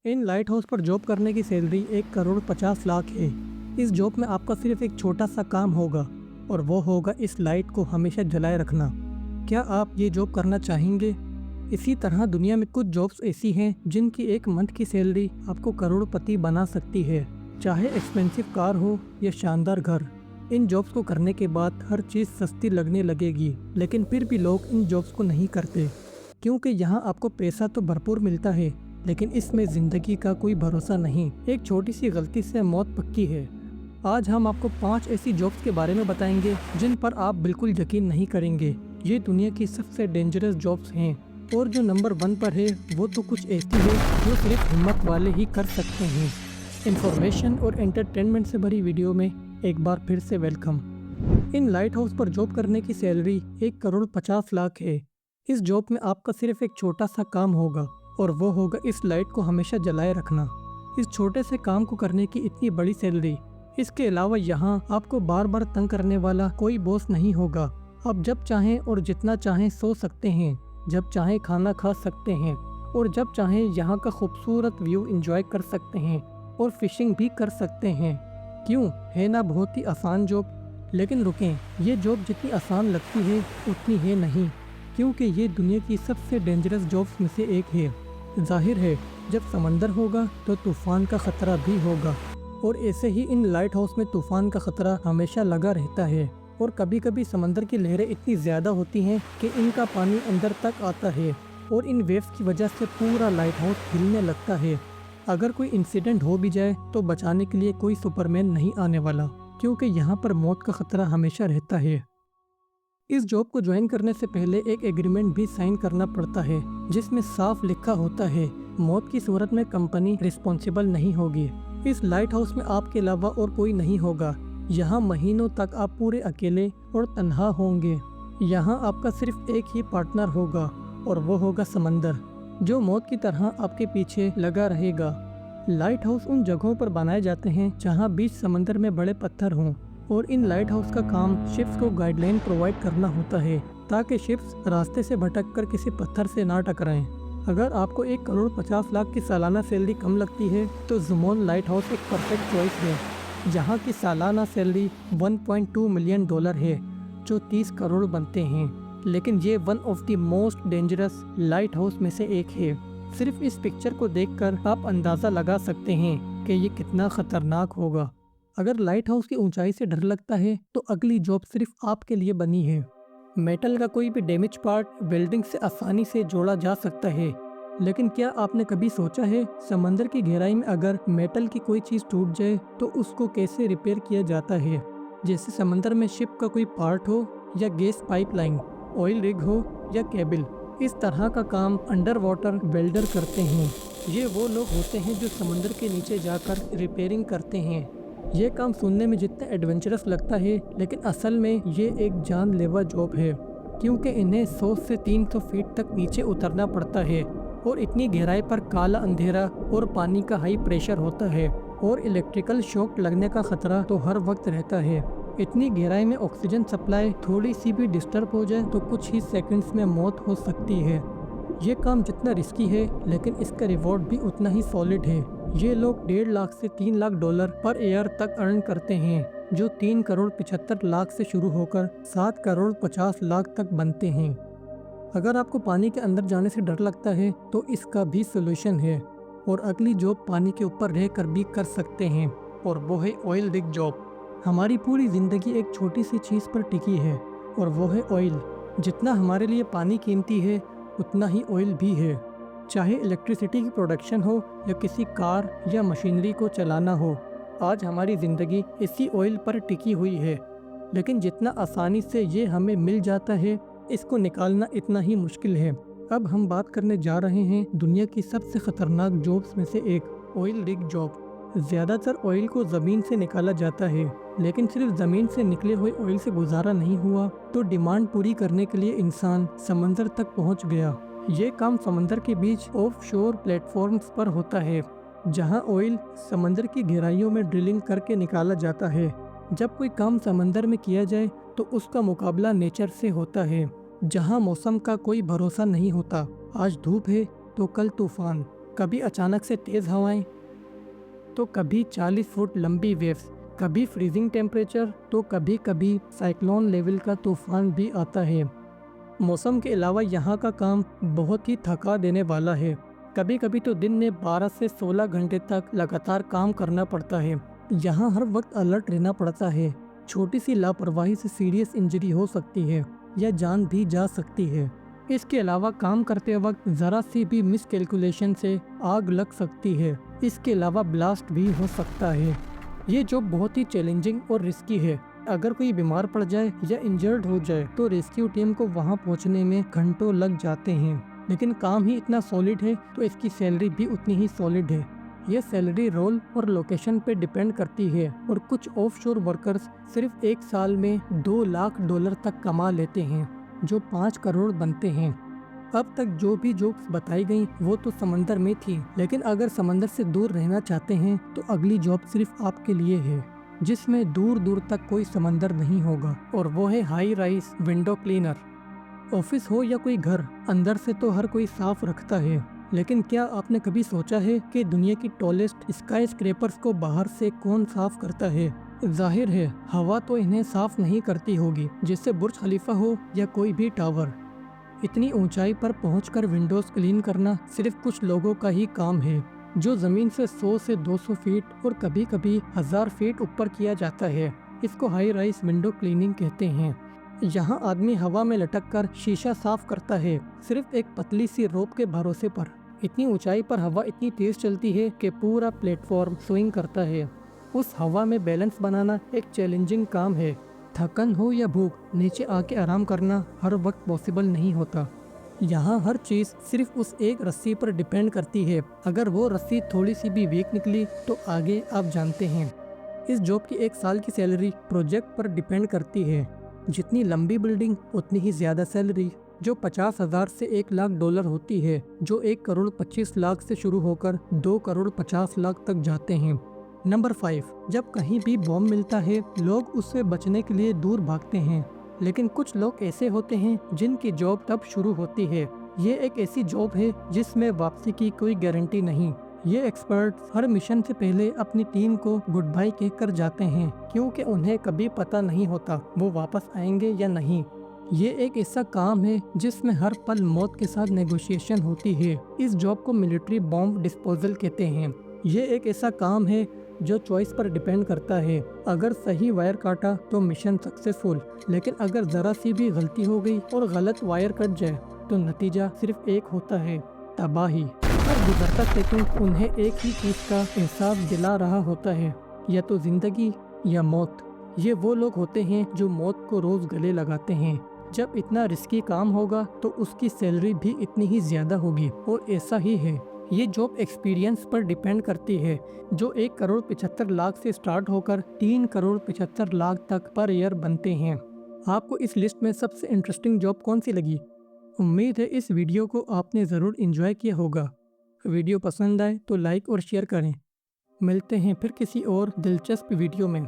In light house पर job करने की सैलरी 1,50,00,000 है। इस जॉब में आपका सिर्फ एक छोटा सा काम होगा और वो होगा इस लाइट को हमेशा जलाए रखना। क्या आप ये जॉब करना चाहेंगे? इसी तरह दुनिया में कुछ जॉब्स ऐसी हैं जिनकी एक मंथ की सैलरी आपको करोड़पति बना सकती है, चाहे एक्सपेंसिव कार हो या शानदार घर। इन जॉब्स को करने के बाद हर चीज़ सस्ती लगने लगेगी, लेकिन फिर भी लोग इन जॉब्स को नहीं करते क्योंकि यहाँ आपको पैसा तो भरपूर मिलता है, लेकिन इसमें ज़िंदगी का कोई भरोसा नहीं। एक छोटी सी गलती से मौत पक्की है। आज हम आपको 5 ऐसी जॉब्स के बारे में बताएंगे जिन पर आप बिल्कुल यकीन नहीं करेंगे। ये दुनिया की सबसे डेंजरस जॉब्स हैं और जो नंबर 1 पर है वो तो कुछ ऐसी है जो सिर्फ हिम्मत वाले ही कर सकते हैं। इंफॉर्मेशन और एंटरटेनमेंट से भरी वीडियो में एक बार फिर से वेलकम। इन लाइट हाउस पर जॉब करने की सैलरी 1,50,00,000 है। इस जॉब में आपका सिर्फ एक छोटा सा काम होगा और वो होगा इस लाइट को हमेशा जलाए रखना। इस छोटे से काम को करने की इतनी बड़ी सैलरी, इसके अलावा यहाँ आपको बार बार तंग करने वाला कोई बॉस नहीं होगा। आप जब चाहें और जितना चाहें सो सकते हैं, जब चाहें खाना खा सकते हैं और जब चाहें यहाँ का खूबसूरत व्यू एंजॉय कर सकते हैं और फिशिंग भी कर सकते हैं। क्यों है ना बहुत ही आसान जॉब। लेकिन रुकें, ये जॉब जितनी आसान लगती है उतनी है नहीं, क्योंकि ये दुनिया की सबसे डेंजरस जॉब्स में से एक है। जाहिर है जब समंदर होगा तो तूफान का खतरा भी होगा, और ऐसे ही इन लाइट हाउस में तूफान का खतरा हमेशा लगा रहता है। और कभी कभी समंदर की लहरें इतनी ज़्यादा होती हैं कि इनका पानी अंदर तक आता है और इन वेव्स की वजह से पूरा लाइट हाउस हिलने लगता है। अगर कोई इंसिडेंट हो भी जाए तो बचाने के लिए कोई सुपरमैन नहीं आने वाला, क्योंकि यहाँ पर मौत का खतरा हमेशा रहता है। इस जॉब को ज्वाइन करने से पहले एक एग्रीमेंट भी साइन करना पड़ता है जिसमें साफ लिखा होता है मौत की सूरत में कंपनी रिस्पॉन्सिबल नहीं होगी। इस लाइट हाउस में आपके अलावा और कोई नहीं होगा। यहाँ महीनों तक आप पूरे अकेले और तन्हा होंगे। यहाँ आपका सिर्फ एक ही पार्टनर होगा और वो होगा समंदर, जो मौत की तरह आपके पीछे लगा रहेगा। लाइट हाउस उन जगहों पर बनाए जाते हैं जहाँ बीच समंदर में बड़े पत्थर हों, और इन लाइट हाउस का काम शिप्स को गाइडलाइन प्रोवाइड करना होता है ताकि शिप्स रास्ते से भटककर किसी पत्थर से ना टकराएं। अगर आपको 1,50,00,000 की सालाना सैलरी कम लगती है तो जुमोन लाइट हाउस एक परफेक्ट चॉइस है, जहां की सालाना सैलरी $1.2 मिलियन है, जो 30 करोड़ बनते हैं। लेकिन ये one of the most dangerous light house में से एक है। सिर्फ इस पिक्चर को देखकर आप अंदाज़ा लगा सकते हैं कि ये कितना खतरनाक होगा। अगर लाइट हाउस की ऊंचाई से डर लगता है तो अगली जॉब सिर्फ आपके लिए बनी है। मेटल का कोई भी डैमेज पार्ट वेल्डिंग से आसानी से जोड़ा जा सकता है, लेकिन क्या आपने कभी सोचा है समंदर की गहराई में अगर मेटल की कोई चीज़ टूट जाए तो उसको कैसे रिपेयर किया जाता है। जैसे समंदर में शिप का कोई पार्ट हो या गैस पाइपलाइन, ऑयल रिग हो या केबल। इस तरह का काम अंडर वाटर वेल्डर करते हैं। ये वो लोग होते हैं जो समंदर के नीचे जाकर रिपेयरिंग करते हैं। ये काम सुनने में जितना एडवेंचरस लगता है, लेकिन असल में ये एक जानलेवा जॉब है, क्योंकि इन्हें 100 से 300 फीट तक नीचे उतरना पड़ता है और इतनी गहराई पर काला अंधेरा और पानी का हाई प्रेशर होता है और इलेक्ट्रिकल शॉक लगने का खतरा तो हर वक्त रहता है। इतनी गहराई में ऑक्सीजन सप्लाई थोड़ी सी भी डिस्टर्ब हो जाए तो कुछ ही सेकंड्स में मौत हो सकती है। ये काम जितना रिस्की है, लेकिन इसका रिवॉर्ड भी उतना ही सॉलिड है। ये लोग 1.5 लाख से 3 लाख डॉलर पर ईयर तक अर्न करते हैं, जो 3,75,00,000 से शुरू होकर 7,50,00,000 तक बनते हैं। अगर आपको पानी के अंदर जाने से डर लगता है तो इसका भी सोल्यूशन है, और अगली जॉब पानी के ऊपर रहकर भी कर सकते हैं, और वो है ऑयल रिग जॉब। हमारी पूरी ज़िंदगी एक छोटी सी चीज़ पर टिकी है, और वो है ऑयल। जितना हमारे लिए पानी कीमती है उतना ही ऑयल भी है। चाहे इलेक्ट्रिसिटी की प्रोडक्शन हो या किसी कार या मशीनरी को चलाना हो, आज हमारी ज़िंदगी इसी ऑयल पर टिकी हुई है। लेकिन जितना आसानी से ये हमें मिल जाता है, इसको निकालना इतना ही मुश्किल है। अब हम बात करने जा रहे हैं दुनिया की सबसे खतरनाक जॉब्स में से एक, ऑयल रिग जॉब। ज़्यादातर ऑयल को ज़मीन से निकाला जाता है, लेकिन सिर्फ ज़मीन से निकले हुए ऑयल से गुजारा नहीं हुआ तो डिमांड पूरी करने के लिए इंसान समंदर तक पहुंच गया। ये काम समंदर के बीच ऑफ शोर प्लेटफॉर्म्स पर होता है, जहां ऑयल समंदर की गहराइयों में ड्रिलिंग करके निकाला जाता है। जब कोई काम समंदर में किया जाए तो उसका मुकाबला नेचर से होता है, जहां मौसम का कोई भरोसा नहीं होता। आज धूप है तो कल तूफान, कभी अचानक से तेज़ हवाएं, तो कभी 40 फुट लंबी वेव्स, कभी फ्रीजिंग टेम्परेचर, तो कभी कभी साइक्लोन लेवल का तूफान भी आता है। मौसम के अलावा यहाँ का काम बहुत ही थका देने वाला है। कभी कभी तो दिन में 12 से 16 घंटे तक लगातार काम करना पड़ता है। यहाँ हर वक्त अलर्ट रहना पड़ता है। छोटी सी लापरवाही से सीरियस इंजरी हो सकती है या जान भी जा सकती है। इसके अलावा काम करते वक्त ज़रा सी भी मिसकैलकुलेशन से आग लग सकती है। इसके अलावा ब्लास्ट भी हो सकता है। ये जॉब बहुत ही चैलेंजिंग और रिस्की है। अगर कोई बीमार पड़ जाए या इंजर्ड हो जाए तो रेस्क्यू टीम को वहां पहुंचने में घंटों लग जाते हैं। लेकिन काम ही इतना सॉलिड है तो इसकी सैलरी भी उतनी ही सॉलिड है। यह सैलरी रोल और लोकेशन पे डिपेंड करती है और कुछ ऑफशोर वर्कर्स सिर्फ एक साल में $2 लाख तक कमा लेते हैं, जो 5 करोड़ बनते हैं। अब तक जो भी जोक्स बताई गई वो तो समंदर में थी, लेकिन अगर समंदर से दूर रहना चाहते हैं तो अगली जॉब सिर्फ आपके लिए है, जिसमें दूर दूर तक कोई समंदर नहीं होगा, और वो है high rise window cleaner. Office हो या कोई घर, अंदर से तो हर कोई साफ रखता है, लेकिन क्या आपने कभी सोचा है कि दुनिया की टॉलेस्ट स्काई स्क्रेपर्स को बाहर से कौन साफ करता है? जाहिर है हवा तो इन्हें साफ नहीं करती होगी, जिससे बुर्ज खलीफा हो या कोई भी टावर। इतनी ऊंचाई पर पहुंचकर विंडोज क्लीन करना सिर्फ कुछ लोगों का ही काम है, जो जमीन से 100 से 200 फीट और कभी कभी 1000 फीट ऊपर किया जाता है। इसको हाई राइज विंडो क्लीनिंग कहते हैं। यहाँ आदमी हवा में लटक कर शीशा साफ करता है, सिर्फ एक पतली सी रोप के भरोसे पर। इतनी ऊंचाई पर हवा इतनी तेज चलती है कि पूरा प्लेटफॉर्म स्विंग करता है। उस हवा में बैलेंस बनाना एक चैलेंजिंग काम है। थकन हो या भूख, नीचे आके आराम करना हर वक्त पॉसिबल नहीं होता। यहाँ हर चीज़ सिर्फ उस एक रस्सी पर डिपेंड करती है। अगर वो रस्सी थोड़ी सी भी वीक निकली तो आगे आप जानते हैं। इस जॉब की एक साल की सैलरी प्रोजेक्ट पर डिपेंड करती है। जितनी लंबी बिल्डिंग उतनी ही ज़्यादा सैलरी, जो 50,000 से $1 लाख होती है, जो 1,25,00,000 से शुरू होकर 2,50,00,000 तक जाते हैं। नंबर 5, जब कहीं भी बॉम्ब मिलता है लोग उससे बचने के लिए दूर भागते हैं, लेकिन कुछ लोग ऐसे होते हैं जिनकी जॉब तब शुरू होती है। ये एक ऐसी जॉब है जिसमें वापसी की कोई गारंटी नहीं। ये एक्सपर्ट्स हर मिशन से पहले अपनी टीम को गुड बाय कहकर जाते हैं, क्योंकि उन्हें कभी पता नहीं होता वो वापस आएंगे या नहीं। ये एक ऐसा काम है जिसमें हर पल मौत के साथ नेगोशिएशन होती है। इस जॉब को मिलिट्री बॉम्ब डिस्पोजल कहते हैं। ये एक ऐसा काम है जो चॉइस पर डिपेंड करता है। अगर सही वायर काटा तो मिशन सक्सेसफुल, लेकिन अगर ज़रा सी भी गलती हो गई और गलत वायर कट जाए तो नतीजा सिर्फ एक होता है, तबाही। हर गुजरता सेकंड उन्हें एक ही चीज़ का एहसास दिला रहा होता है, या तो जिंदगी या मौत। ये वो लोग होते हैं जो मौत को रोज़ गले लगाते हैं। जब इतना रिस्की काम होगा तो उसकी सैलरी भी इतनी ही ज़्यादा होगी, और ऐसा ही है। ये जॉब एक्सपीरियंस पर डिपेंड करती है, जो 1,75,00,000 से स्टार्ट होकर 3,75,00,000 तक पर ईयर बनते हैं। आपको इस लिस्ट में सबसे इंटरेस्टिंग जॉब कौन सी लगी? उम्मीद है इस वीडियो को आपने ज़रूर एंजॉय किया होगा। वीडियो पसंद आए तो लाइक और शेयर करें। मिलते हैं फिर किसी और दिलचस्प वीडियो में।